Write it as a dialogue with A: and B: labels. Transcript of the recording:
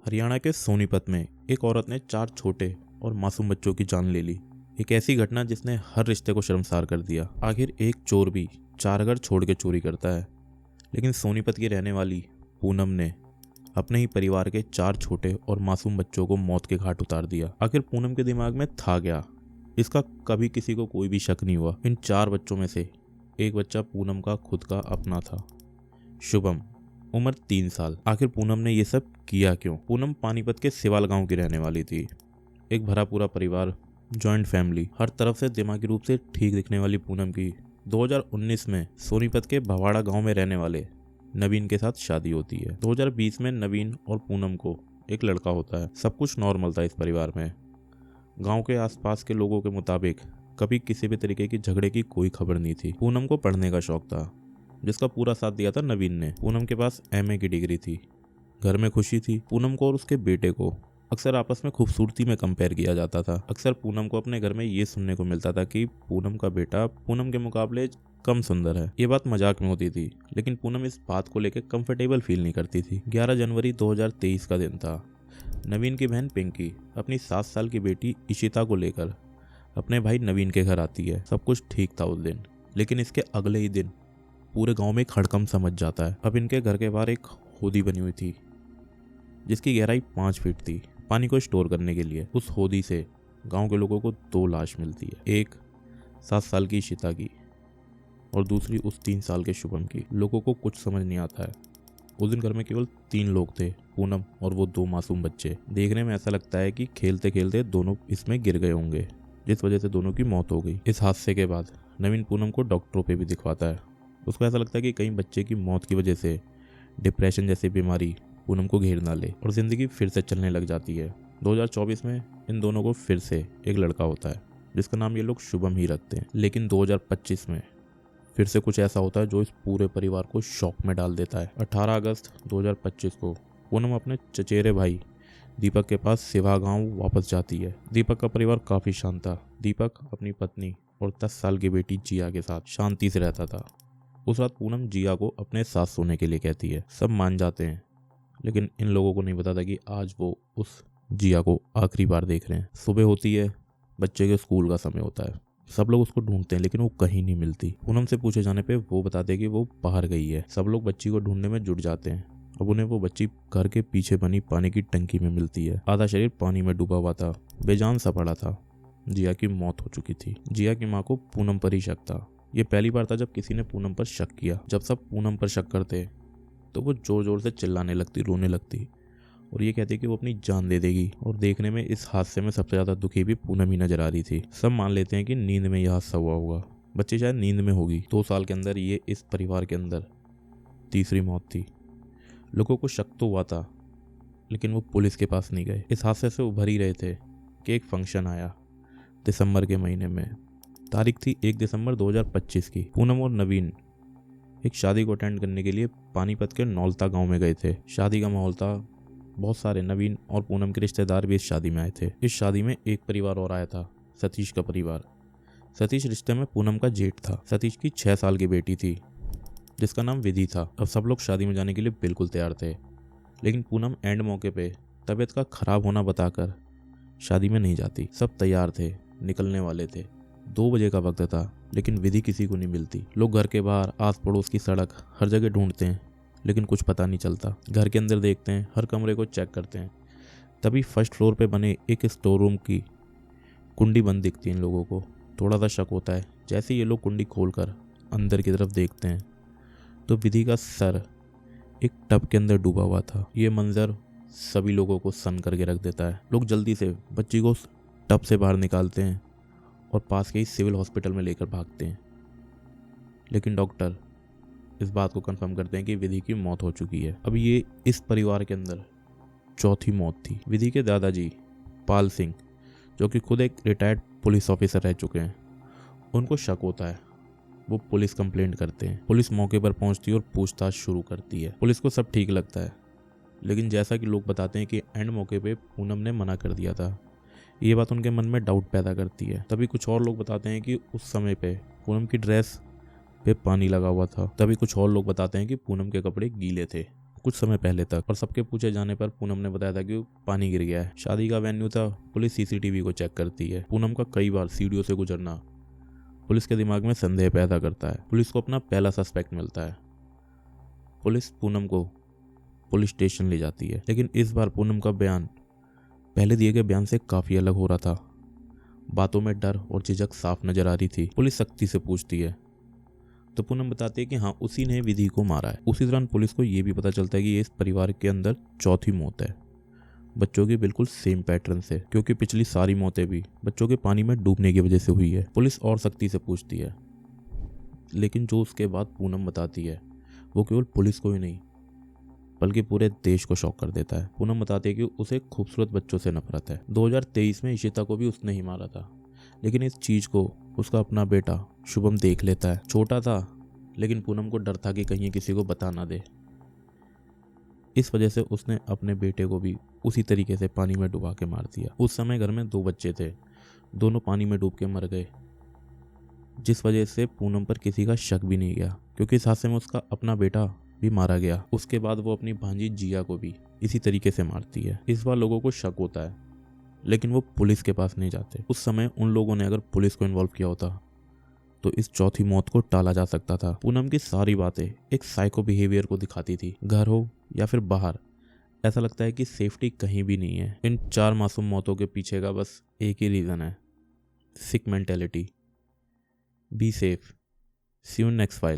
A: हरियाणा के सोनीपत में एक औरत ने 4 छोटे और मासूम बच्चों की जान ले ली। एक ऐसी घटना जिसने हर रिश्ते को शर्मसार कर दिया। आखिर एक चोर भी 4 घर छोड़ के चोरी करता है, लेकिन सोनीपत की रहने वाली पूनम ने अपने ही परिवार के 4 छोटे और मासूम बच्चों को मौत के घाट उतार दिया। आखिर पूनम के दिमाग में था क्या, इसका कभी किसी को कोई भी शक नहीं हुआ। इन 4 बच्चों में से एक बच्चा पूनम का खुद का अपना था, शुभम, उम्र 3 साल। आखिर पूनम ने ये सब किया क्यों? पूनम पानीपत के सिवाल गांव की रहने वाली थी। एक भरा पूरा परिवार, जॉइंट फैमिली, हर तरफ से दिमागी रूप से ठीक दिखने वाली पूनम की 2019 में सोनीपत के भवाड़ा गांव में रहने वाले नवीन के साथ शादी होती है। 2020 में नवीन और पूनम को एक लड़का होता है। सब कुछ नॉर्मल था इस परिवार में। गांव के आसपास के लोगों के मुताबिक कभी किसी भी तरीके की झगड़े की कोई खबर नहीं थी। पूनम को पढ़ने का शौक था, जिसका पूरा साथ दिया था नवीन ने। पूनम के पास एमए की डिग्री थी, घर में खुशी थी। पूनम को और उसके बेटे को अक्सर आपस में खूबसूरती में कंपेयर किया जाता था। अक्सर पूनम को अपने घर में ये सुनने को मिलता था कि पूनम का बेटा पूनम के मुकाबले कम सुंदर है। ये बात मजाक में होती थी, लेकिन पूनम इस बात को लेकर कंफर्टेबल फील नहीं करती थी। 11 जनवरी 2023 का दिन था। नवीन की बहन पिंकी अपनी 7 साल की बेटी इशिता को लेकर अपने भाई नवीन के घर आती है। सब कुछ ठीक था उस दिन, लेकिन इसके अगले ही दिन पूरे गांव में एक हड़कंप समझ जाता है। अब इनके घर के बाहर एक होदी बनी हुई थी, जिसकी गहराई 5 फीट थी, पानी को स्टोर करने के लिए। उस होदी से गांव के लोगों को 2 लाश मिलती है, एक 7 साल की इशिता की और दूसरी उस 3 साल के शुभम की। लोगों को कुछ समझ नहीं आता है। उस दिन घर में केवल 3 लोग थे, पूनम और वो 2 मासूम बच्चे। देखने में ऐसा लगता है कि खेलते खेलते दोनों इसमें गिर गए होंगे, जिस वजह से दोनों की मौत हो गई। इस हादसे के बाद नवीन पूनम को डॉक्टरों पे भी दिखवाता है। उसको ऐसा लगता है कि कहीं बच्चे की मौत की वजह से डिप्रेशन जैसी बीमारी पूनम को घेर ना ले और ज़िंदगी फिर से चलने लग जाती है। 2024 में इन दोनों को फिर से एक लड़का होता है, जिसका नाम ये लोग शुभम ही रखते हैं। लेकिन 2025 में फिर से कुछ ऐसा होता है जो इस पूरे परिवार को शॉक में डाल देता है। 18 अगस्त 2025 को पूनम अपने चचेरे भाई दीपक के पास सिवा गाँव वापस जाती है। दीपक का परिवार काफ़ी शांत था। दीपक अपनी पत्नी और 10 साल की बेटी जिया के साथ शांति से रहता था। उस रात पूनम जिया को अपने साथ सोने के लिए कहती है। सब मान जाते हैं, लेकिन इन लोगों को नहीं पता था कि आज वो उस जिया को आखिरी बार देख रहे हैं। सुबह होती है, बच्चे के स्कूल का समय होता है। सब लोग उसको ढूंढते हैं, लेकिन वो कहीं नहीं मिलती। पूनम से पूछे जाने पे वो बताते हैं कि वो बाहर गई है। सब लोग बच्ची को ढूंढने में जुट जाते हैं। अब उन्हें वो बच्ची घर के पीछे बनी पानी की टंकी में मिलती है। आधा शरीर पानी में डूबा हुआ था, बेजान सा पड़ा था। जिया की मौत हो चुकी थी। जिया की माँ को पूनम पर ही शक था। ये पहली बार था जब किसी ने पूनम पर शक किया। जब सब पूनम पर शक करते तो वो जोर जोर से चिल्लाने लगती, रोने लगती और ये कहती कि वो अपनी जान दे देगी। और देखने में इस हादसे में सबसे ज़्यादा दुखी भी पूनम ही नजर आ रही थी। सब मान लेते हैं कि नींद में यह हादसा हुआ होगा। बच्ची शायद नींद में होगी। 2 साल के अंदर ये इस परिवार के अंदर तीसरी मौत थी। लोगों को शक तो हुआ था, लेकिन वो पुलिस के पास नहीं गए। इस हादसे से उभर ही रहे थे कि एक फंक्शन आया दिसंबर के महीने में। तारीख थी 1 दिसंबर 2025 की। पूनम और नवीन एक शादी को अटेंड करने के लिए पानीपत के नौलता गांव में गए थे। शादी का माहौल था। बहुत सारे नवीन और पूनम के रिश्तेदार भी इस शादी में आए थे। इस शादी में एक परिवार और आया था, सतीश का परिवार। सतीश रिश्ते में पूनम का जेठ था। सतीश की 6 साल की बेटी थी, जिसका नाम विधि था। अब सब लोग शादी में जाने के लिए बिल्कुल तैयार थे, लेकिन पूनम एंड मौके पे तबीयत का खराब होना बताकर शादी में नहीं जाती। सब तैयार थे, निकलने वाले थे। 2 बजे का वक्त था, लेकिन विधि किसी को नहीं मिलती। लोग घर के बाहर, आस पड़ोस की सड़क, हर जगह ढूंढते हैं, लेकिन कुछ पता नहीं चलता। घर के अंदर देखते हैं, हर कमरे को चेक करते हैं। तभी फर्स्ट फ्लोर पे बने एक स्टोर रूम की कुंडी बंद दिखती है इन लोगों को। थोड़ा सा शक होता है। जैसे ये लोग कुंडी खोलकर अंदर की तरफ देखते हैं तो विधि का सर एक टब के अंदर डूबा हुआ था। ये मंजर सभी लोगों को सन करके रख देता है। लोग जल्दी से बच्ची को उस टब से बाहर निकालते हैं और पास के ही सिविल हॉस्पिटल में लेकर भागते हैं, लेकिन डॉक्टर इस बात को कंफर्म करते हैं कि विधि की मौत हो चुकी है। अब ये इस परिवार के अंदर चौथी मौत थी। विधि के दादाजी पाल सिंह, जो कि खुद एक रिटायर्ड पुलिस ऑफिसर रह चुके हैं, उनको शक होता है। वो पुलिस कंप्लेंट करते हैं। पुलिस मौके पर पहुंचती है और पूछताछ शुरू करती है। पुलिस को सब ठीक लगता है, लेकिन जैसा कि लोग बताते हैं कि एंड मौके पे पूनम ने मना कर दिया था। ये बात उनके मन में डाउट पैदा करती है। तभी कुछ और लोग बताते हैं कि उस समय पे पूनम की ड्रेस पे पानी लगा हुआ था। तभी कुछ और लोग बताते हैं कि पूनम के कपड़े गीले थे। कुछ समय पहले तक, और सबके पूछे जाने पर पूनम ने बताया था कि पानी गिर गया है। शादी का वेन्यू था। पुलिस सीसीटीवी को चेक करती है। पूनम का कई बार सीढ़ियों से गुजरना पुलिस के दिमाग में संदेह पैदा करता है। पुलिस को अपना पहला सस्पेक्ट मिलता है। पुलिस पूनम को पुलिस स्टेशन ले जाती है, लेकिन इस बार पूनम का बयान पहले दिए गए बयान से काफी अलग हो रहा था। बातों में डर और झिझक साफ नजर आ रही थी। पुलिस सख्ती से पूछती है तो पूनम बताती है कि हाँ, उसी ने विधि को मारा है। उसी दौरान पुलिस को यह भी पता चलता है कि ये इस परिवार के अंदर चौथी मौत है, बच्चों की बिल्कुल सेम पैटर्न से, क्योंकि पिछली सारी मौतें भी बच्चों के पानी में डूबने की वजह से हुई है। पुलिस और सख्ती से पूछती है, लेकिन जो उसके बाद पूनम बताती है वो केवल पुलिस को ही नहीं बल्कि पूरे देश को शॉक कर देता है। पूनम बताती है कि उसे खूबसूरत बच्चों से नफरत है। 2023 में इशिता को भी उसने ही मारा था, लेकिन इस चीज को उसका अपना बेटा शुभम देख लेता है। छोटा था, लेकिन पूनम को डर था कि कहीं किसी को बता ना दे। इस वजह से उसने अपने बेटे को भी उसी तरीके से पानी में डुबा के मार दिया। उस समय घर में 2 बच्चे थे, दोनों पानी में डूब के मर गए, जिस वजह से पूनम पर किसी का शक भी नहीं गया, क्योंकि इस हादसे में उसका अपना बेटा भी मारा गया। उसके बाद वो अपनी भांजी जिया को भी इसी तरीके से मारती है। इस बार लोगों को शक होता है, लेकिन वो पुलिस के पास नहीं जाते। उस समय उन लोगों ने अगर पुलिस को इन्वॉल्व किया होता तो इस चौथी मौत को टाला जा सकता था। पूनम की सारी बातें एक साइको बिहेवियर को दिखाती थी। घर हो या फिर बाहर, ऐसा लगता है कि सेफ्टी कहीं भी नहीं है। इन 4 मासूम मौतों के पीछे का बस एक ही रीजन है, sick mentality. Be safe. See you next file.